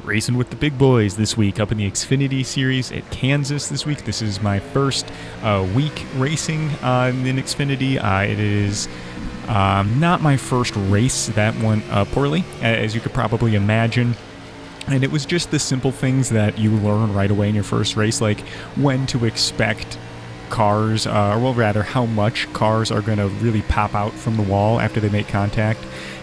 Racing with the big boys this week up in the Xfinity series at Kansas this week. This is my first week racing in Xfinity. It is not my first race. That went poorly, as you could probably imagine. And it was just the simple things that you learn right away in your first race, like when to expect cars, or well, rather how much cars are going to really pop out from the wall after they make contact,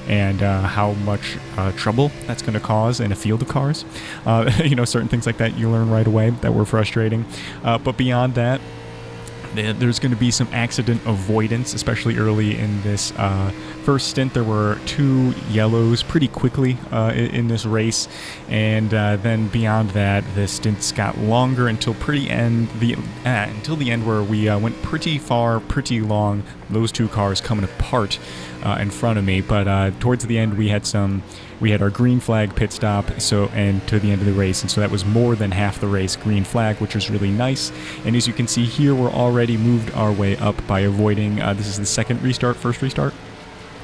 and how much trouble that's going to cause in a field of cars. Certain things like that you learn right away that were frustrating. But beyond that, there's going to be some accident avoidance, especially early in this first stint. There were 2 yellows pretty quickly in this race, and then beyond that, the stints got longer until the end, where we went pretty far, pretty long. Those 2 cars coming apart in front of me, but towards the end we had our green flag pit stop, and to the end of the race, and so that was more than half the race green flag, which was really nice. And as you can see here, we're already moved our way up by avoiding, this is the first restart.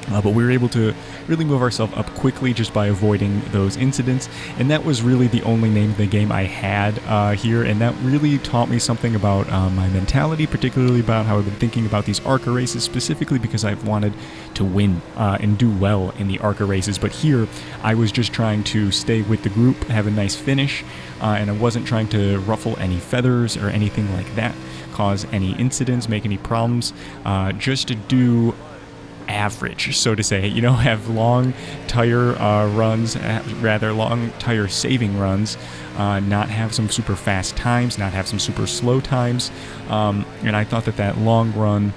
But we were able to really move ourselves up quickly just by avoiding those incidents, and that was really the only name of the game I had here, and that really taught me something about my mentality, particularly about how I've been thinking about these ARCA races, specifically because I've wanted to win and do well in the ARCA races. But here, I was just trying to stay with the group, have a nice finish, and I wasn't trying to ruffle any feathers or anything like that, cause any incidents, make any problems, just to do average, so to say, have long tire runs, rather long tire saving runs, not have some super fast times, not have some super slow times, and I thought that long run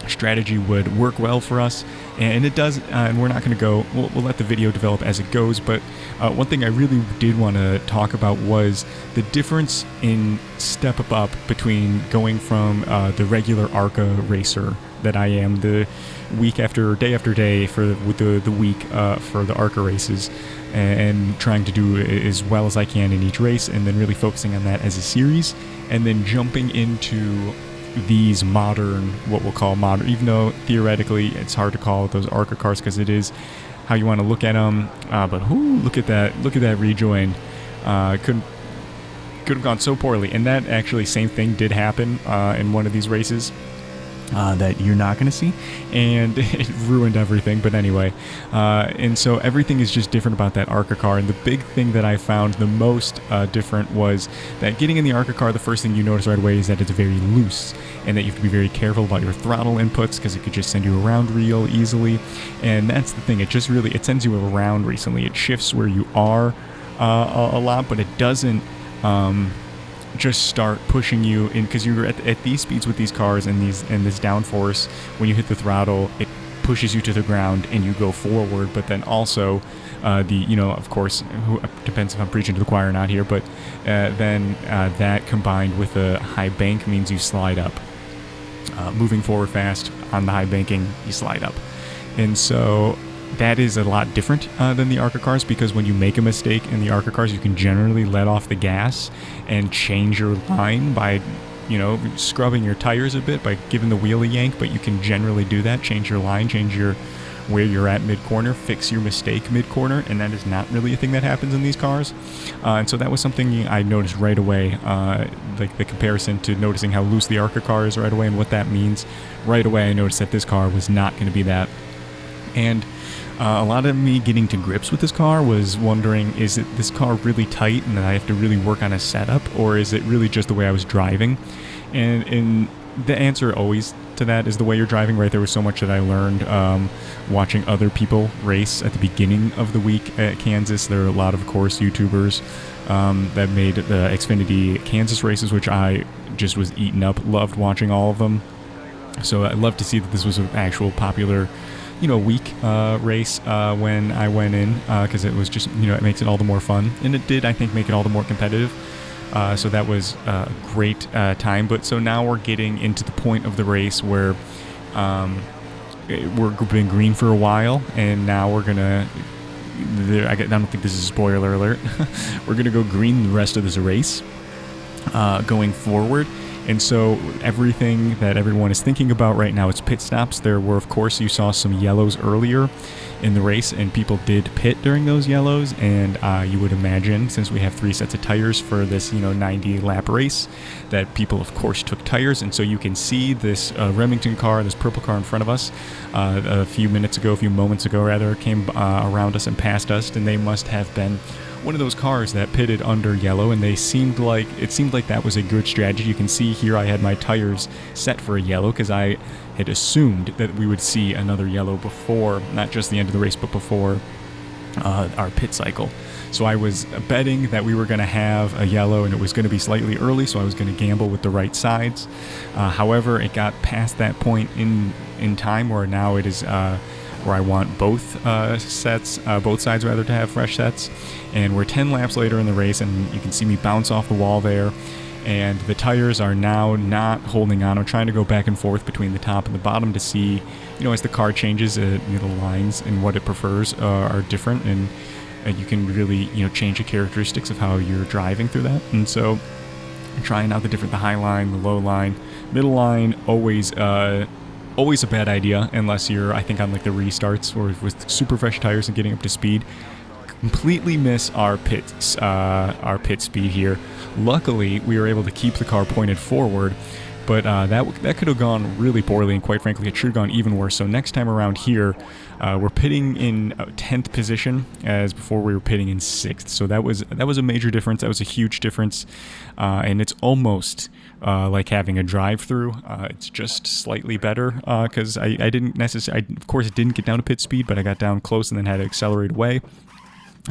strategy would work well for us, and it does. And we're not going to go, we'll let the video develop as it goes, but one thing I really did want to talk about was the difference in step up between going from the regular ARCA racer that I am, the week after day for the week for the ARCA races, and trying to do as well as I can in each race, and then really focusing on that as a series, and then jumping into these modern, what we'll call modern, even though theoretically it's hard to call those ARCA cars because it is how you want to look at them. But look at that rejoin. Could have gone so poorly, and that actually same thing did happen in one of these races. That you're not going to see, and it ruined everything. But anyway, and so everything is just different about that ARCA car. And the big thing that I found the most different was that getting in the ARCA car, the first thing you notice right away is that it's very loose, and that you have to be very careful about your throttle inputs because it could just send you around real easily. And that's the thing; it sends you around recently. It shifts where you are a lot, but it doesn't just start pushing you in, because you're at these speeds with these cars and this downforce. When you hit the throttle, it pushes you to the ground and you go forward. But then also of course, depends if I'm preaching to the choir or not here, but then that combined with a high bank means you slide up. Moving forward fast on the high banking, you slide up. And so that is a lot different than the ARCA cars, because when you make a mistake in the ARCA cars, you can generally let off the gas and change your line by, scrubbing your tires a bit, by giving the wheel a yank, but you can generally do that, change your line, where you're at mid-corner, fix your mistake mid-corner, and that is not really a thing that happens in these cars. And so that was something I noticed right away, like the comparison to noticing how loose the ARCA car is right away and what that means. Right away I noticed that this car was not going to be that. And a lot of me getting to grips with this car was wondering, is this car really tight and that I have to really work on a setup, or is it really just the way I was driving? And the answer always to that is the way you're driving, right? There was so much that I learned watching other people race at the beginning of the week at Kansas. There are a lot of course, YouTubers that made the Xfinity Kansas races, which I just was eaten up, loved watching all of them. So I'd love to see that this was an actual popular week race when I went in, because it was just, it makes it all the more fun. And it did, I think, make it all the more competitive. So that was a great time. But so now we're getting into the point of the race where we've been green for a while, and now we're going to, I don't think this is a spoiler alert, we're going to go green the rest of this race going forward. And so everything that everyone is thinking about right now is pit stops. There were, of course, you saw some yellows earlier in the race, and people did pit during those yellows. And you would imagine, since we have 3 sets of tires for this 90 lap race, that people, of course, took tires. And so you can see this Remington car, this purple car in front of us, a few moments ago, came around us and past us, and they must have been one of those cars that pitted under yellow, and it seemed like that was a good strategy. You can see here I had my tires set for a yellow because I had assumed that we would see another yellow before, not just the end of the race, but before our pit cycle. So I was betting that we were going to have a yellow and it was going to be slightly early, so I was going to gamble with the right sides. However, it got past that point in time where now it is where I want both sides to have fresh sets. And we're 10 laps later in the race, and you can see me bounce off the wall there. And the tires are now not holding on. I'm trying to go back and forth between the top and the bottom to see, as the car changes, the lines and what it prefers are different, and you can really, change the characteristics of how you're driving through that. And so I'm trying out the high line, the low line, middle line, always a bad idea unless you're, I think, on like the restarts or with super fresh tires and getting up to speed. Completely miss our pit speed here. Luckily, we were able to keep the car pointed forward, but that could have gone really poorly, and quite frankly, it should have gone even worse. So next time around here, we're pitting in 10th position, as before we were pitting in 6th. So that was a major difference. That was a huge difference, and it's almost like having a drive-through. It's just slightly better because I didn't necessarily, of course, it didn't get down to pit speed, but I got down close and then had to accelerate away.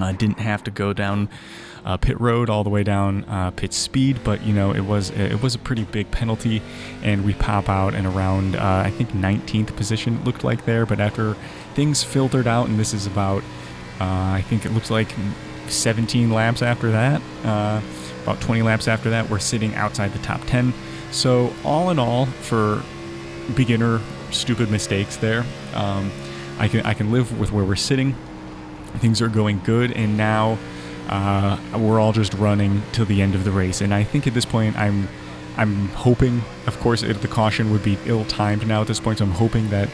I didn't have to go down pit road all the way down pit speed, but it was a pretty big penalty, and we pop out in around I think 19th position it looked like there. But after things filtered out, and this is about I think it looks like 17 laps after that, about 20 laps after that, we're sitting outside the top 10. So all in all, for beginner stupid mistakes there, I can live with where we're sitting. Things are going good, and now we're all just running till the end of the race. And I think at this point, I'm hoping, of course, the caution would be ill-timed now at this point. So I'm hoping that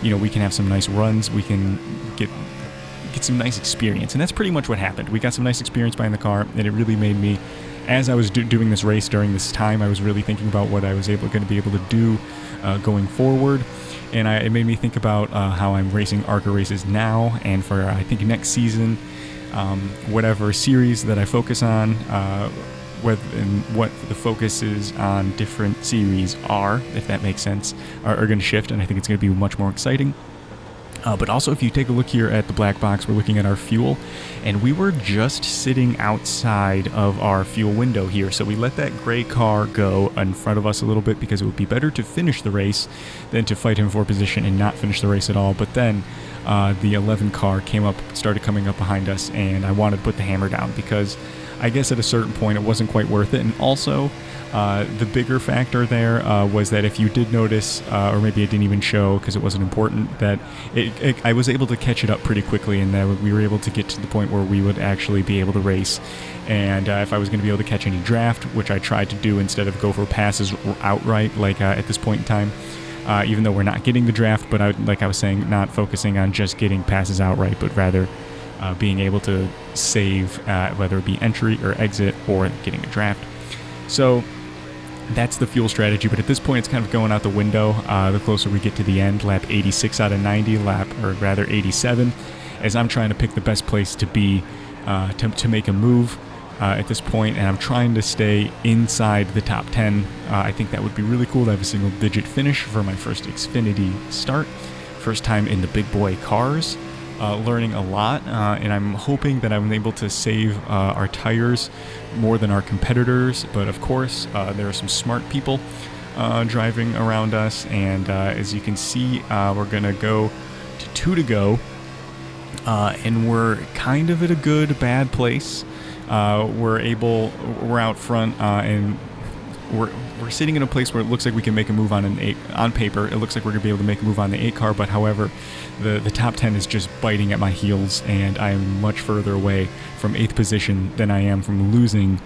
we can have some nice runs, we can get some nice experience, and that's pretty much what happened. We got some nice experience behind the car, and it really made me, as I was doing this race during this time, I was really thinking about what I was going to be able to do going forward. And it made me think about how I'm racing ARCA races now, and for I think next season, whatever series that I focus on, what the focuses on different series are, if that makes sense, are going to shift, and I think it's going to be much more exciting. But also, if you take a look here at the black box, we're looking at our fuel, and we were just sitting outside of our fuel window here. So we let that gray car go in front of us a little bit because it would be better to finish the race than to fight him for position and not finish the race at all. But then the 11 car started coming up behind us, and I wanted to put the hammer down because I guess at a certain point it wasn't quite worth it. And also, the bigger factor there was that if you did notice, or maybe it didn't even show because it wasn't important, that I was able to catch it up pretty quickly, and that we were able to get to the point where we would actually be able to race. And if I was going to be able to catch any draft, which I tried to do instead of go for passes outright, like at this point in time, even though we're not getting the draft, but like I was saying, not focusing on just getting passes outright, but rather being able to save, whether it be entry or exit or getting a draft. So that's the fuel strategy, but at this point it's kind of going out the window the closer we get to the end. Lap 86 out of 90, or rather 87, as I'm trying to pick the best place to be to make a move at this point, and I'm trying to stay inside the top 10. I think that would be really cool to have a single-digit finish for my first Xfinity start. First time in the big boy cars. Learning a lot, and I'm hoping that I'm able to save our tires more than our competitors. But of course, there are some smart people driving around us, and as you can see, we're gonna go to 2 to go, and we're kind of at a bad place. We're out front, and we're sitting in a place where it looks like we can make a move on on paper. It looks like we're gonna be able to make a move on the 8 car, but however, the top 10 is just biting at my heels, and I am much further away from 8th position than I am from losing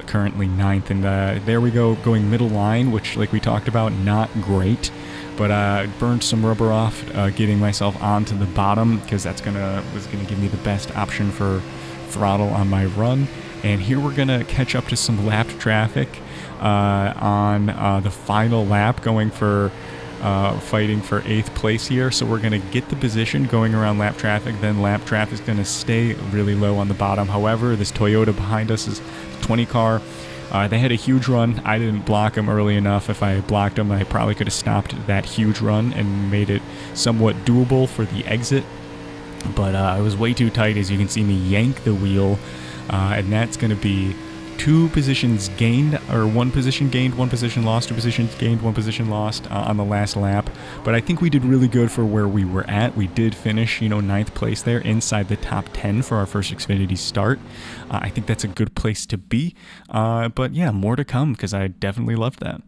currently 9th. And there we go, going middle line, which, like we talked about, not great. But I burned some rubber off, getting myself onto the bottom, because was gonna give me the best option for throttle on my run. And here we're gonna catch up to some lap traffic on the final lap, going for fighting for 8th place here. So we're gonna get the position going around lap traffic. Then lap traffic is gonna stay really low on the bottom. However, this Toyota behind us is the 20 car. They had a huge run. I didn't block them early enough. If I had blocked them, I probably could have stopped that huge run and made it somewhat doable for the exit. But I was way too tight, as you can see me yank the wheel. And that's going to be 2 positions gained, or 1 position gained, 1 position lost, 2 positions gained, 1 position lost on the last lap. But I think we did really good for where we were at. We did finish, 9th place there, inside the top 10 for our first Xfinity start. I think that's a good place to be. But yeah, more to come, because I definitely loved that.